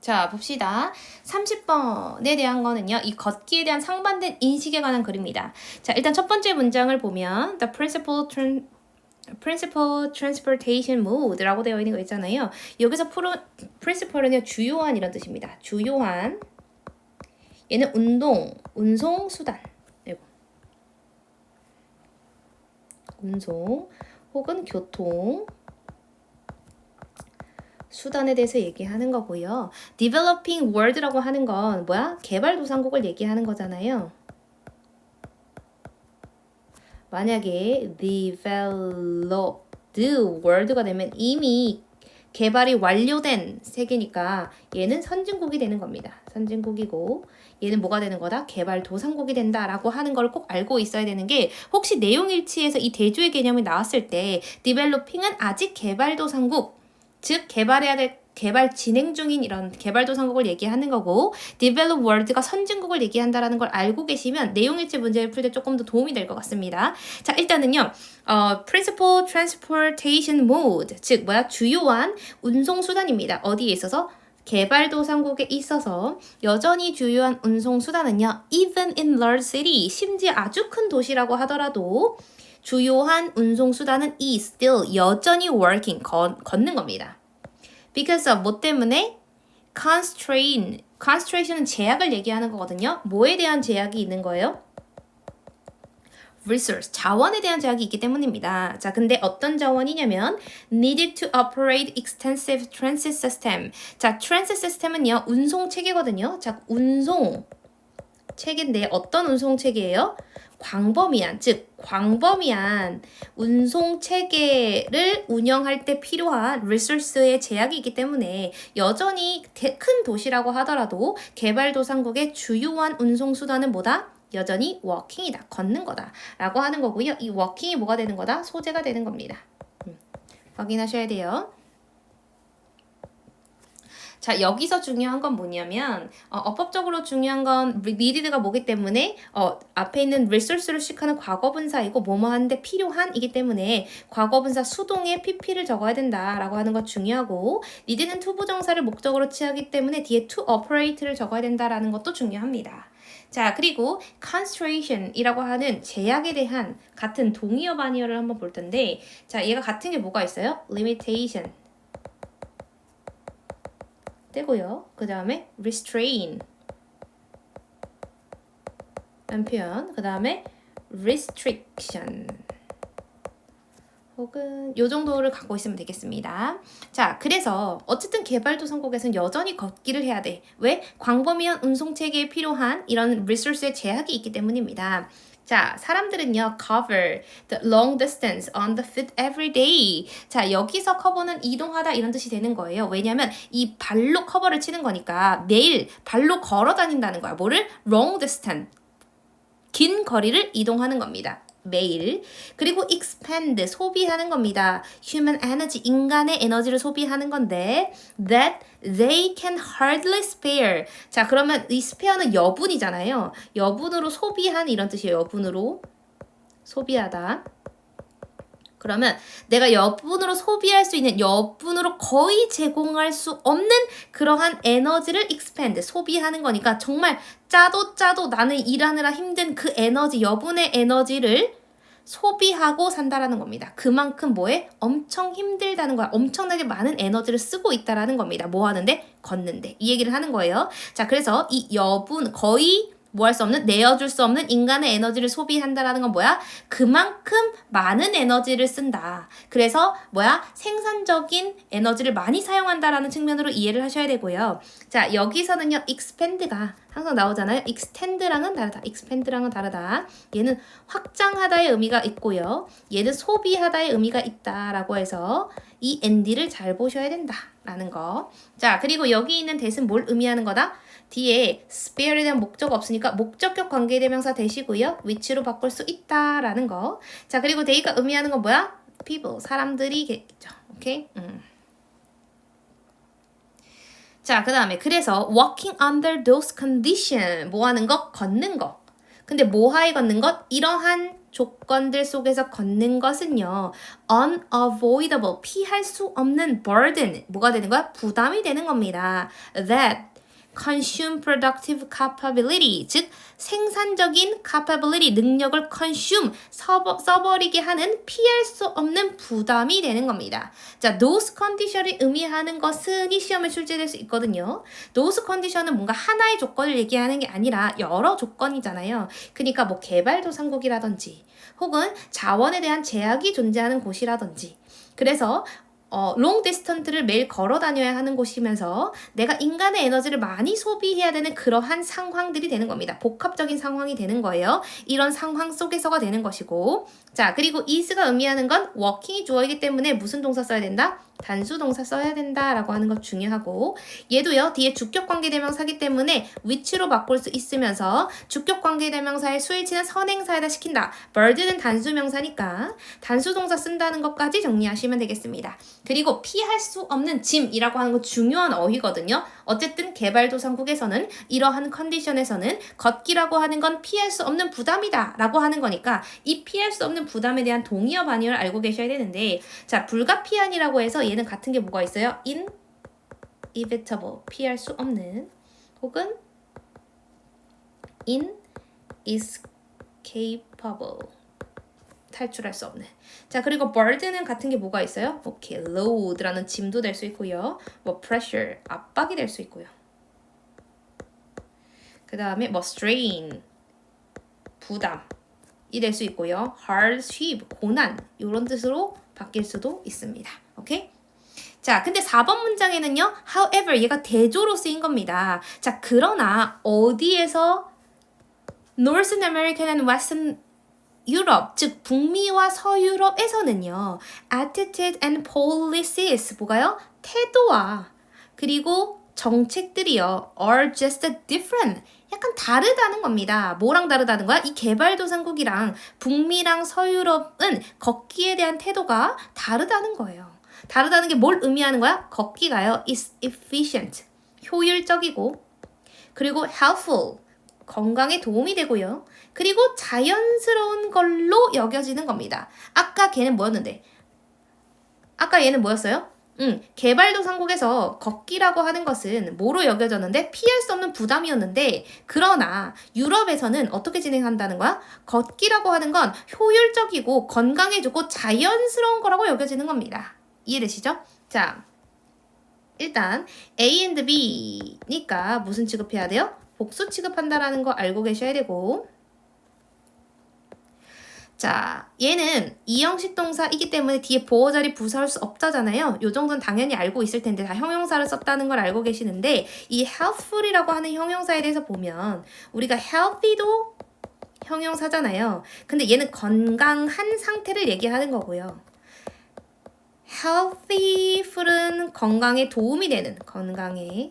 자, 봅시다. 30번에 대한 거는요. 이 걷기에 대한 상반된 인식에 관한 글입니다. 자, 일단 첫 번째 문장을 보면 The principal transportation mode라고 되어 있는 거 있잖아요. 여기서 principal은요. 주요한 이런 뜻입니다. 주요한 얘는 운송 수단. 운송 혹은 교통 수단에 대해서 얘기하는 거고요. Developing world라고 하는 건 뭐야? 개발도상국을 얘기하는 거잖아요. 만약에 developed world가 되면 이미 개발이 완료된 세계니까 얘는 선진국이 되는 겁니다. 선진국이고 얘는 뭐가 되는 거다? 개발도상국이 된다라고 하는 걸 꼭 알고 있어야 되는 게 혹시 내용일치에서 이 대조의 개념이 나왔을 때 developing은 아직 개발도상국 즉 개발해야 될 개발 진행 중인 이런 개발도상국을 얘기하는 거고 develop world가 선진국을 얘기한다라는 걸 알고 계시면 내용일치 문제를 풀 때 조금 더 도움이 될 것 같습니다. 자, 일단은요. principal transportation mode 즉 뭐야? 주요한 운송수단입니다. 어디에 있어서? 개발도상국에 있어서 여전히 주요한 운송수단은요. even in large city 심지어 아주 큰 도시라고 하더라도 주요한 운송수단은 is still 여전히 working 걷는 겁니다. Because of 뭐 때문에? constraint은 제약을 얘기하는 거거든요. 뭐에 대한 제약이 있는 거예요? resource, 자원에 대한 제약이 있기 때문입니다. 자, 근데 어떤 자원이냐면 needed to operate extensive transit system. 자, transit system은요. 운송 체계거든요. 자, 운송 체계인데 어떤 운송 체계예요? 광범위한, 즉 광범위한 운송 체계를 운영할 때 필요한 리소스의 제약이 있기 때문에 여전히 큰 도시라고 하더라도 개발도상국의 주요한 운송 수단은 뭐다? 여전히 워킹이다. 걷는 거다. 라고 하는 거고요. 이 워킹이 뭐가 되는 거다? 소재가 되는 겁니다. 확인하셔야 돼요. 자, 여기서 중요한 건 뭐냐면 어법적으로 중요한 건 needed가 뭐기 때문에 앞에 있는 resource를 시작하는 과거분사이고 뭐뭐 하는데 필요한이기 때문에 과거분사 수동에 pp를 적어야 된다라고 하는 거 중요하고 needed는 투부정사를 목적으로 취하기 때문에 뒤에 to operate를 적어야 된다라는 것도 중요합니다. 자, 그리고 constrain이라고 하는 제약에 대한 같은 동의어 반의어를 한번 볼 텐데 자, 얘가 같은 게 뭐가 있어요? limitation 되고요. 그 다음에 restrain 라는 표현. 그 다음에 restriction 혹은 요 정도를 갖고 있으면 되겠습니다. 자, 그래서 어쨌든 개발도상국에서는 여전히 걷기를 해야 돼. 왜? 광범위한 운송체계에 필요한 이런 resource의 제약이 있기 때문입니다. 자, 사람들은요, cover the long distance on the foot every day. 자, 여기서 커버는 이동하다 이런 뜻이 되는 거예요. 왜냐면 이 발로 커버를 치는 거니까 매일 발로 걸어 다닌다는 거야. 뭐를? long distance. 긴 거리를 이동하는 겁니다. 매일. 그리고 expend, 소비하는 겁니다. human energy, 인간의 에너지를 소비하는 건데 that they can hardly spare. 자, 그러면 이 spare는 여분이잖아요. 여분으로 소비한 이런 뜻이에요. 여분으로 소비하다. 그러면 내가 여분으로 소비할 수 있는 여분으로 거의 제공할 수 없는 그러한 에너지를 expend, 소비하는 거니까 정말 짜도 나는 일하느라 힘든 그 에너지, 여분의 에너지를 소비하고 산다라는 겁니다. 그만큼 뭐에? 엄청 힘들다는 거야. 엄청나게 많은 에너지를 쓰고 있다라는 겁니다. 뭐 하는데? 걷는데. 이 얘기를 하는 거예요. 자, 그래서 이 여분, 거의 뭐 할 수 없는, 내어줄 수 없는 인간의 에너지를 소비한다라는 건 뭐야? 그만큼 많은 에너지를 쓴다. 그래서 뭐야? 생산적인 에너지를 많이 사용한다라는 측면으로 이해를 하셔야 되고요. 자, 여기서는요, expand가 항상 나오잖아요. extend랑은 다르다. expand랑은 다르다. 얘는 확장하다의 의미가 있고요. 얘는 소비하다의 의미가 있다라고 해서 이 and를 잘 보셔야 된다라는 거. 자, 그리고 여기 있는 that은 뭘 의미하는 거다? 뒤에 spare에 대한 목적 없으니까 목적격 관계대명사 대시고요. which로 바꿀 수 있다라는 거. 자, 그리고 they가 의미하는 건 뭐야? people, 사람들이겠죠. 오케이? 자, 그 다음에 그래서 walking under those conditions 뭐 하는 거? 걷는 거. 근데 뭐하에 걷는 것? 이러한 조건들 속에서 걷는 것은요. unavoidable, 피할 수 없는 burden, 뭐가 되는 거야? 부담이 되는 겁니다. that consume productive capability, 즉 생산적인 capability, 능력을 consume, 써버리게 하는 피할 수 없는 부담이 되는 겁니다. 자, those condition이 의미하는 것은 이 시험에 출제될 수 있거든요. those condition은 뭔가 하나의 조건을 얘기하는 게 아니라 여러 조건이잖아요. 그러니까 뭐 개발도상국이라든지 혹은 자원에 대한 제약이 존재하는 곳이라든지 그래서 롱 디스턴트를 매일 걸어 다녀야 하는 곳이면서 내가 인간의 에너지를 많이 소비해야 되는 그러한 상황들이 되는 겁니다. 복합적인 상황이 되는 거예요. 이런 상황 속에서가 되는 것이고 자 그리고 is가 의미하는 건 working이 주어이기 때문에 무슨 동사 써야 된다? 단수 동사 써야 된다라고 하는 것 중요하고 얘도요 뒤에 주격관계대명사기 때문에 which로 바꿀 수 있으면서 주격관계대명사의 수일치는 선행사에다 시킨다. bird는 단수명사니까 단수 동사 쓴다는 것까지 정리하시면 되겠습니다. 그리고 피할 수 없는 짐이라고 하는 거 중요한 어휘거든요. 어쨌든 개발도상국에서는 이러한 컨디션에서는 걷기라고 하는 건 피할 수 없는 부담이다 라고 하는 거니까 이 피할 수 없는 부담에 대한 동의어 반의어를 알고 계셔야 되는데 자 불가피한이라고 해서 얘는 같은 게 뭐가 있어요? inevitable, 피할 수 없는 혹은 inescapable, 탈출할 수 없는. 자 그리고 burden은 같은 게 뭐가 있어요? 오케이, load라는 짐도 될 수 있고요. 뭐 pressure, 압박이 될 수 있고요. 그 다음에 뭐 strain, 부담이 될 수 있고요. hardship, 고난 이런 뜻으로 바뀔 수도 있습니다. 오케이? 자, 근데 4번 문장에는요. however, 얘가 대조로 쓰인 겁니다. 자, 그러나 어디에서 Northern American and Western 유럽, 즉 북미와 서유럽에서는요. attitude and policies, 뭐가요? 태도와 그리고 정책들이요. are just different, 약간 다르다는 겁니다. 뭐랑 다르다는 거야? 이 개발도상국이랑 북미랑 서유럽은 걷기에 대한 태도가 다르다는 거예요. 다르다는 게 뭘 의미하는 거야? 걷기가요. is efficient, 효율적이고 그리고 helpful, 건강에 도움이 되고요. 그리고 자연스러운 걸로 여겨지는 겁니다. 아까 걔는 뭐였는데? 아까 얘는 뭐였어요? 개발도상국에서 걷기라고 하는 것은 뭐로 여겨졌는데 피할 수 없는 부담이었는데 그러나 유럽에서는 어떻게 진행한다는 거야? 걷기라고 하는 건 효율적이고 건강에 좋고 자연스러운 거라고 여겨지는 겁니다. 이해되시죠? 자, 일단 A and B니까 무슨 취급해야 돼요? 복수 취급한다라는 거 알고 계셔야 되고 자, 얘는 이형식 동사이기 때문에 뒤에 보어자리 부사할 수 없다잖아요. 요 정도는 당연히 알고 있을 텐데 다 형용사를 썼다는 걸 알고 계시는데 이 healthful이라고 하는 형용사에 대해서 보면 우리가 healthy도 형용사잖아요. 근데 얘는 건강한 상태를 얘기하는 거고요. healthful은 건강에 도움이 되는, 건강에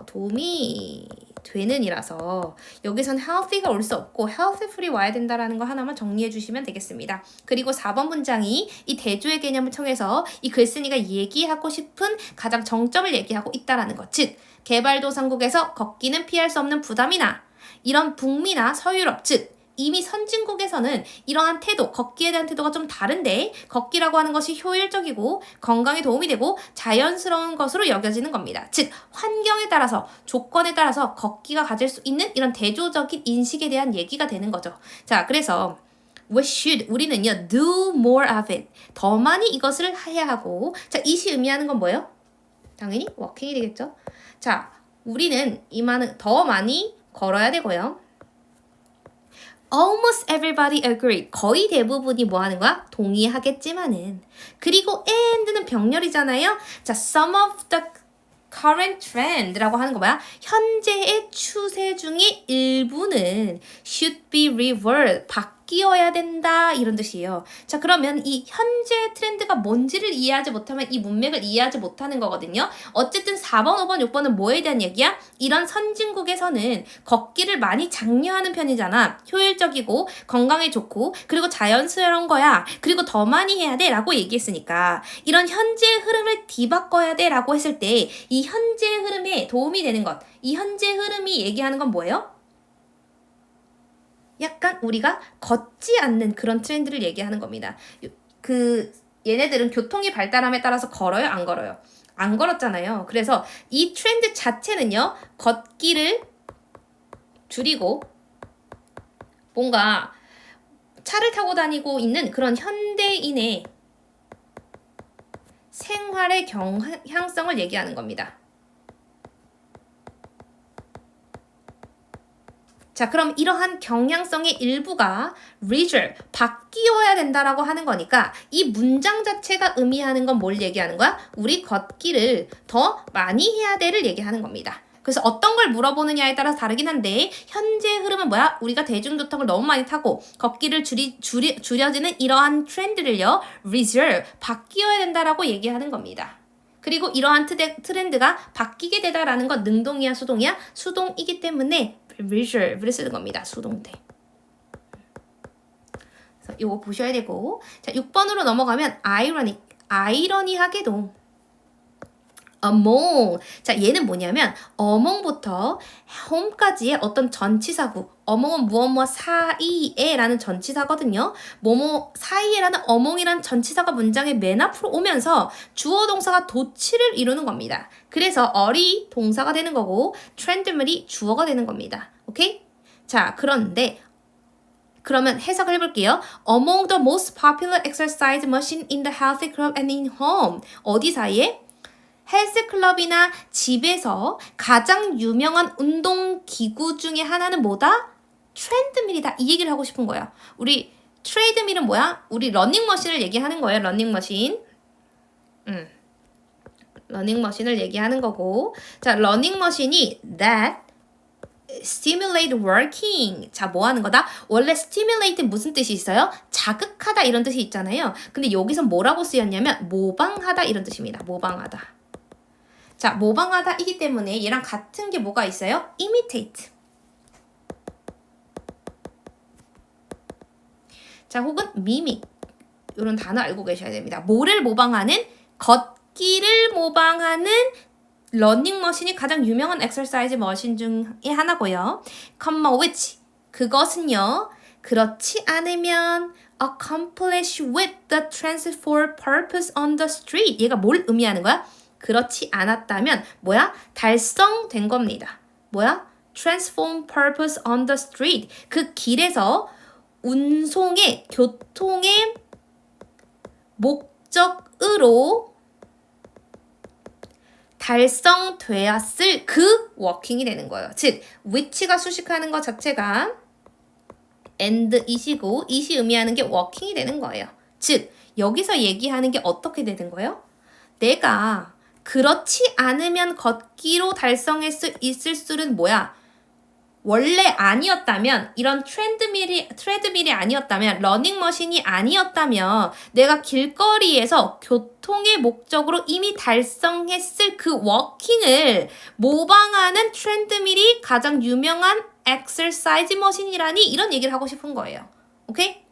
도움이 되는 이라서 여기선 healthy가 올 수 없고 healthful이 와야 된다라는 거 하나만 정리해 주시면 되겠습니다. 그리고 4번 문장이 이 대조의 개념을 통해서 이 글쓴이가 얘기하고 싶은 가장 정점을 얘기하고 있다라는 것. 즉, 개발도상국에서 걷기는 피할 수 없는 부담이나 이런 북미나 서유럽, 즉 이미 선진국에서는 이러한 태도, 걷기에 대한 태도가 좀 다른데 걷기라고 하는 것이 효율적이고 건강에 도움이 되고 자연스러운 것으로 여겨지는 겁니다. 즉 환경에 따라서 조건에 따라서 걷기가 가질 수 있는 이런 대조적인 인식에 대한 얘기가 되는 거죠. 자, 그래서 우리는요 do more of it, 더 많이 이것을 해야 하고 자, it이 의미하는 건 뭐예요? 당연히 walking이 되겠죠. 자, 우리는 더 많이 걸어야 되고요. Almost everybody agree. 거의 대부분이 뭐 하는 거야? 동의하겠지만은. 그리고 and는 병렬이잖아요. 자, some of the current trend라고 하는 거 뭐야? 현재의 추세 중에 일부는 should be reversed. 바뀌어야 된다. 이런 뜻이에요. 자, 그러면 이 현재 트렌드가 뭔지를 이해하지 못하면 이 문맥을 이해하지 못하는 거거든요. 어쨌든 4번, 5번, 6번은 뭐에 대한 얘기야? 이런 선진국에서는 걷기를 많이 장려하는 편이잖아. 효율적이고 건강에 좋고 그리고 자연스러운 거야. 그리고 더 많이 해야 돼 라고 얘기했으니까 이런 현재의 흐름을 뒤바꿔야 돼 라고 했을 때 이 현재의 흐름에 도움이 되는 것, 이 현재 흐름이 얘기하는 건 뭐예요? 약간 우리가 걷지 않는 그런 트렌드를 얘기하는 겁니다. 얘네들은 교통이 발달함에 따라서 걸어요? 안 걸어요? 안 걸었잖아요. 그래서 이 트렌드 자체는요. 걷기를 줄이고 뭔가 차를 타고 다니고 있는 그런 현대인의 생활의 경향성을 얘기하는 겁니다. 자, 그럼 이러한 경향성의 일부가 leisure, 바뀌어야 된다라고 하는 거니까 이 문장 자체가 의미하는 건 뭘 얘기하는 거야? 우리 걷기를 더 많이 해야 돼를 얘기하는 겁니다. 그래서 어떤 걸 물어보느냐에 따라서 다르긴 한데 현재 흐름은 뭐야? 우리가 대중교통을 너무 많이 타고 걷기를 줄여지는 이러한 트렌드를요. leisure, 바뀌어야 된다라고 얘기하는 겁니다. 그리고 이러한 트렌드가 바뀌게 되다라는 건 능동이야 수동이야? 수동이기 때문에 reserve를 쓰는 겁니다. 수동태. 그래서 이거 보셔야 되고 자 6번으로 넘어가면 아이러니하게도 among. 자, 얘는 뭐냐면 among부터 home까지의 어떤 전치사구. among은 무엇 사이에 라는 전치사거든요. 뭐뭐 사이에라는 among이라는 전치사가 문장의 맨 앞으로 오면서 주어 동사가 도치를 이루는 겁니다. 그래서 어리 동사가 되는 거고 trend밀이 주어가 되는 겁니다. 오케이? 자, 그러면 해석을 해볼게요. Among the most popular exercise machine in the healthy club and in home. 어디 사이에? 헬스클럽이나 집에서 가장 유명한 운동기구 중에 하나는 뭐다? 트렌드밀이다. 이 얘기를 하고 싶은 거예요. 우리 트레이드밀은 뭐야? 우리 러닝머신을 얘기하는 거예요. 러닝머신. 러닝머신을 얘기하는 거고 자, 러닝머신이 that stimulate working. 자, 뭐 하는 거다? 원래 stimulate 무슨 뜻이 있어요? 자극하다 이런 뜻이 있잖아요. 근데 여기서 뭐라고 쓰였냐면 모방하다 이런 뜻입니다. 모방하다. 자, 모방하다이기 때문에 얘랑 같은 게 뭐가 있어요? imitate. 자, 혹은 mimic. 이런 단어 알고 계셔야 됩니다. 뭐를 모방하는? 걷기를 모방하는 러닝머신이 가장 유명한 엑서사이즈 머신 중에 하나고요. comma which. 그것은요. 그렇지 않으면 accomplish with the transport purpose on the street. 얘가 뭘 의미하는 거야? 그렇지 않았다면 뭐야? 달성된 겁니다. 뭐야? transform purpose on the street. 그 길에서 운송의 교통의 목적으로 달성되었을 그 워킹이 되는 거예요. 즉, which가 수식하는 것 자체가 and이시고 it이 의미하는 게 워킹이 되는 거예요. 즉, 여기서 얘기하는 게 어떻게 되는 거예요? 내가 그렇지 않으면 걷기로 달성할 수 있을 수는 뭐야? 원래 아니었다면 이런 트레드밀이 아니었다면 러닝머신이 아니었다면 내가 길거리에서 교통의 목적으로 이미 달성했을 그 워킹을 모방하는 트레드밀이 가장 유명한 엑서사이즈 머신이라니 이런 얘기를 하고 싶은 거예요. 오케이?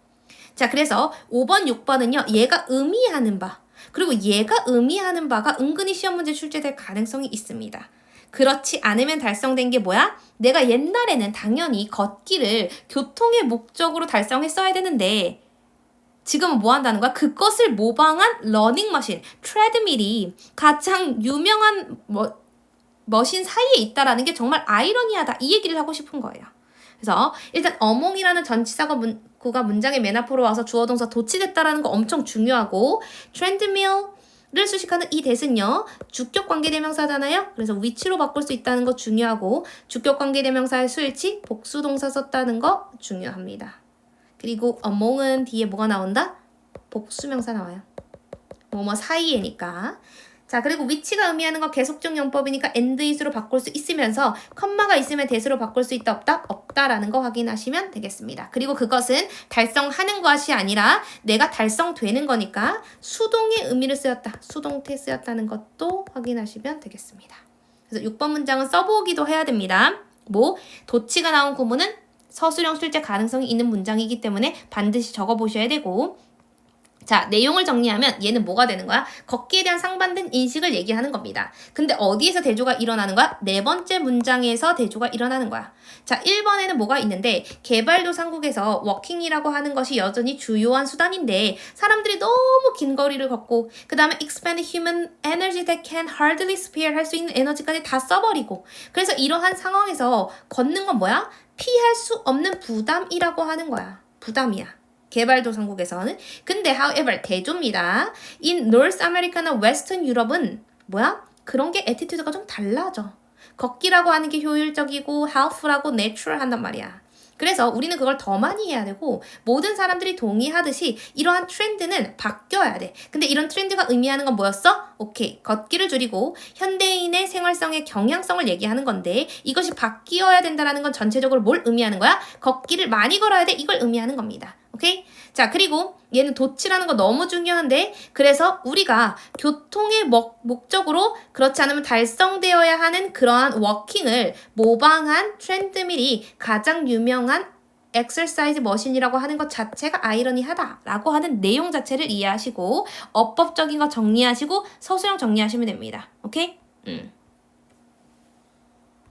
자, 그래서 5번, 6번은요. 얘가 의미하는 바 그리고 얘가 의미하는 바가 은근히 시험 문제 출제될 가능성이 있습니다. 그렇지 않으면 달성된 게 뭐야? 내가 옛날에는 당연히 걷기를 교통의 목적으로 달성했어야 되는데 지금은 뭐 한다는 거야? 그것을 모방한 러닝머신, 트레드밀이 가장 유명한 머신 사이에 있다라는 게 정말 아이러니하다. 이 얘기를 하고 싶은 거예요. 그래서 일단 among이라는 전치사구가 문장의 맨 앞으로 와서 주어 동사 도치됐다라는 거 엄청 중요하고 트렌드밀을 수식하는 이 that은요. 주격 관계대명사잖아요. 그래서 which로 바꿀 수 있다는 거 중요하고 주격 관계대명사의 수일치 복수 동사 썼다는 거 중요합니다. 그리고 among은 뒤에 뭐가 나온다? 복수명사 나와요. 뭐뭐 사이에니까. 자, 그리고 which가 의미하는 건 계속적 용법이니까 and is로 바꿀 수 있으면서 컴마가 있으면 that으로 바꿀 수 있다 없다? 없다라는 거 확인하시면 되겠습니다. 그리고 그것은 달성하는 것이 아니라 내가 달성되는 거니까 수동의 의미를 쓰였다. 수동태 쓰였다는 것도 확인하시면 되겠습니다. 그래서 6번 문장은 써보기도 해야 됩니다. 도치가 나온 구문은 서술형 출제 가능성이 있는 문장이기 때문에 반드시 적어보셔야 되고 자, 내용을 정리하면 얘는 뭐가 되는 거야? 걷기에 대한 상반된 인식을 얘기하는 겁니다. 근데 어디에서 대조가 일어나는 거야? 네 번째 문장에서 대조가 일어나는 거야. 자, 1번에는 뭐가 있는데 개발도상국에서 워킹이라고 하는 것이 여전히 주요한 수단인데 사람들이 너무 긴 거리를 걷고 그 다음에 expend human energy that can hardly spare 할 수 있는 에너지까지 다 써버리고 그래서 이러한 상황에서 걷는 건 뭐야? 피할 수 없는 부담이라고 하는 거야. 부담이야. 개발도상국에서는. 근데 however 대조입니다. In North America나 Western Europe은 뭐야? 그런 게 애티튜드가 좀 달라져. 걷기라고 하는 게 효율적이고 health라고 natural 한단 말이야. 그래서 우리는 그걸 더 많이 해야 되고 모든 사람들이 동의하듯이 이러한 트렌드는 바뀌어야 돼. 근데 이런 트렌드가 의미하는 건 뭐였어? 오케이. 걷기를 줄이고 현대인의 생활성의 경향성을 얘기하는 건데 이것이 바뀌어야 된다는 건 전체적으로 뭘 의미하는 거야? 걷기를 많이 걸어야 돼. 이걸 의미하는 겁니다. 오케이? 자, 그리고 얘는 도치라는 거 너무 중요한데 그래서 우리가 교통의 목적으로 그렇지 않으면 달성되어야 하는 그러한 워킹을 모방한 트렌드밀이 가장 유명한 엑서사이즈 머신이라고 하는 것 자체가 아이러니하다라고 하는 내용 자체를 이해하시고 어법적인 거 정리하시고 서술형 정리하시면 됩니다. 오케이?